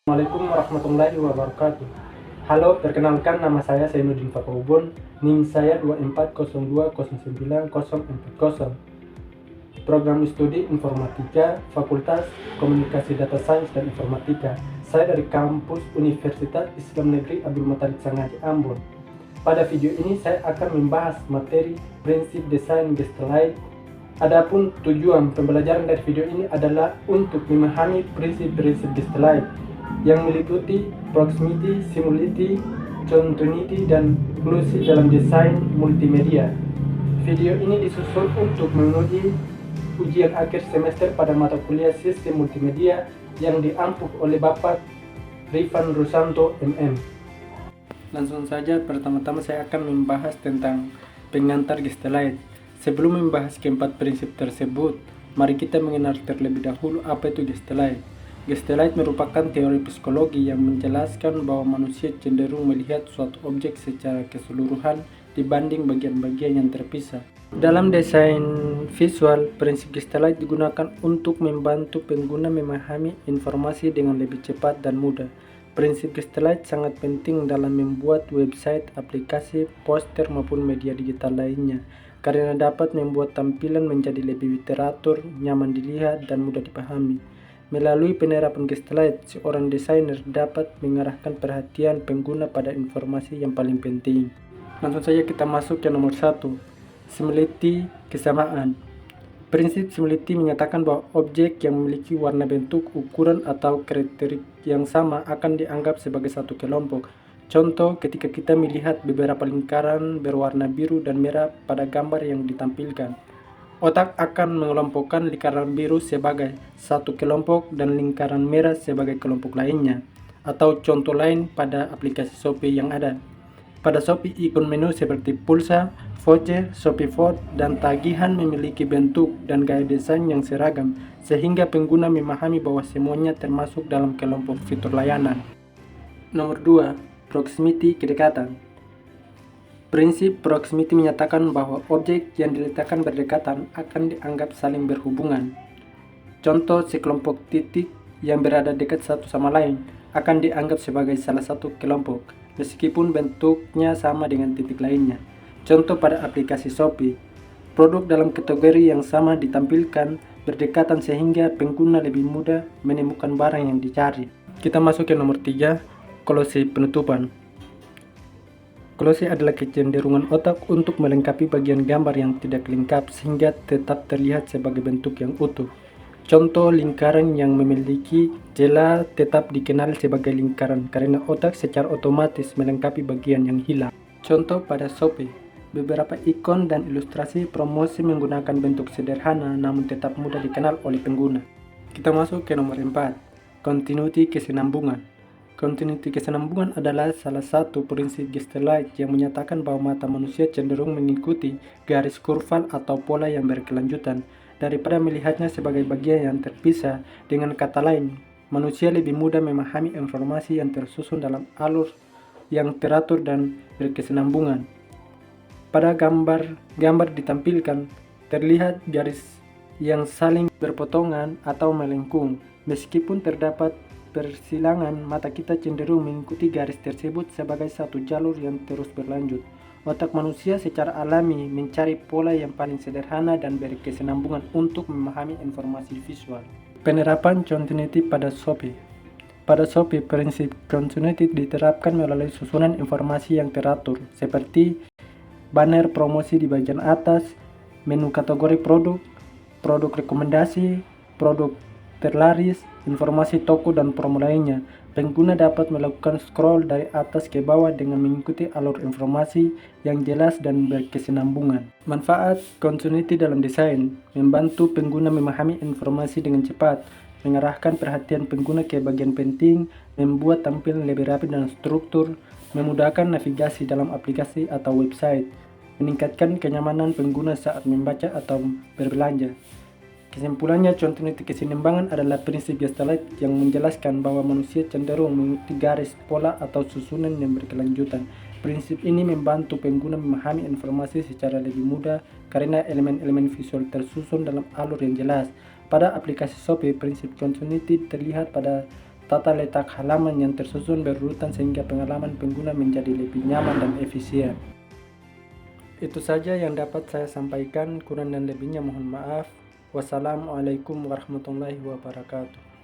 Assalamualaikum warahmatullahi wabarakatuh. Halo, perkenalkan nama saya Zainuddin Fakhrubun, NIM saya 2402094040. Program studi Informatika, Fakultas Komunikasi Data Sains dan Informatika. Saya dari kampus Universitas Islam Negeri Abdul Muthalib Sangaji Ambon. Pada video ini saya akan membahas materi prinsip desain Gestalite. Adapun tujuan pembelajaran dari video ini adalah untuk memahami prinsip-prinsip Gestalite yang meliputi proximity, simulity, continuity, dan inclusion dalam desain multimedia. Video ini disusun untuk menguji ujian akhir semester pada mata kuliah Sistem Multimedia yang diampu oleh Bapak Rifan Rusanto MM. Langsung saja, pertama-tama saya akan membahas tentang pengantar Gestalite. Sebelum membahas keempat prinsip tersebut, mari kita mengenal terlebih dahulu apa itu Gestalite. Gestalite merupakan teori psikologi yang menjelaskan bahwa manusia cenderung melihat suatu objek secara keseluruhan dibanding bagian-bagian yang terpisah. Dalam desain visual, prinsip Gestalite digunakan untuk membantu pengguna memahami informasi dengan lebih cepat dan mudah. Prinsip Gestalite sangat penting dalam membuat website, aplikasi, poster maupun media digital lainnya, karena dapat membuat tampilan menjadi lebih teratur, nyaman dilihat, dan mudah dipahami. Melalui penerapan Gestalite, seorang desainer dapat mengarahkan perhatian pengguna pada informasi yang paling penting. Langsung saja kita masuk ke nomor 1, similitude, kesamaan. Prinsip similitude menyatakan bahwa objek yang memiliki warna, bentuk, ukuran, atau karakteristik yang sama akan dianggap sebagai satu kelompok. Contoh, ketika kita melihat beberapa lingkaran berwarna biru dan merah pada gambar yang ditampilkan, otak akan mengelompokkan lingkaran biru sebagai satu kelompok dan lingkaran merah sebagai kelompok lainnya. Atau contoh lain pada aplikasi Shopee yang ada. Pada Shopee, ikon menu seperti pulsa, voucher, Shopee Food, dan tagihan memiliki bentuk dan gaya desain yang seragam, sehingga pengguna memahami bahwa semuanya termasuk dalam kelompok fitur layanan. Nomor 2, proximity, kedekatan. Prinsip proximity menyatakan bahwa objek yang diletakkan berdekatan akan dianggap saling berhubungan. Contoh, sekelompok titik yang berada dekat satu sama lain akan dianggap sebagai salah satu kelompok, meskipun bentuknya sama dengan titik lainnya. Contoh pada aplikasi Shopee, produk dalam kategori yang sama ditampilkan berdekatan sehingga pengguna lebih mudah menemukan barang yang dicari. Kita masuk ke nomor 3, close, penutupan. Close adalah kecenderungan otak untuk melengkapi bagian gambar yang tidak lengkap sehingga tetap terlihat sebagai bentuk yang utuh. Contoh, lingkaran yang memiliki celah tetap dikenal sebagai lingkaran karena otak secara otomatis melengkapi bagian yang hilang. Contoh pada Shopee, beberapa ikon dan ilustrasi promosi menggunakan bentuk sederhana namun tetap mudah dikenal oleh pengguna. Kita masuk ke nomor 4, continuity, kesinambungan. Continuity, kesinambungan adalah salah satu prinsip Gestalite yang menyatakan bahwa mata manusia cenderung mengikuti garis kurva atau pola yang berkelanjutan daripada melihatnya sebagai bagian yang terpisah. Dengan kata lain, manusia lebih mudah memahami informasi yang tersusun dalam alur yang teratur dan berkesinambungan. Pada gambar ditampilkan terlihat garis yang saling berpotongan atau melengkung. Meskipun terdapat persilangan, mata kita cenderung mengikuti garis tersebut sebagai satu jalur yang terus berlanjut. Otak manusia secara alami mencari pola yang paling sederhana dan berkesinambungan untuk memahami informasi visual. Penerapan continuity pada Shopee. Pada Shopee, prinsip continuity diterapkan melalui susunan informasi yang teratur, seperti banner promosi di bagian atas, menu kategori produk, produk rekomendasi, produk terlaris, informasi toko, dan promo lainnya. Pengguna dapat melakukan scroll dari atas ke bawah dengan mengikuti alur informasi yang jelas dan berkesinambungan. Manfaat continuity dalam desain: membantu pengguna memahami informasi dengan cepat, mengarahkan perhatian pengguna ke bagian penting, membuat tampilan lebih rapi dan struktur, memudahkan navigasi dalam aplikasi atau website, meningkatkan kenyamanan pengguna saat membaca atau berbelanja. Kesimpulannya, continuity, keseimbangan adalah prinsip Gestalite yang menjelaskan bahwa manusia cenderung mengikuti garis, pola, atau susunan yang berkelanjutan. Prinsip ini membantu pengguna memahami informasi secara lebih mudah karena elemen-elemen visual tersusun dalam alur yang jelas. Pada aplikasi Shopee, prinsip continuity terlihat pada tata letak halaman yang tersusun berurutan sehingga pengalaman pengguna menjadi lebih nyaman dan efisien. Itu saja yang dapat saya sampaikan, kurang dan lebihnya mohon maaf. Wassalamualaikum warahmatullahi wabarakatuh.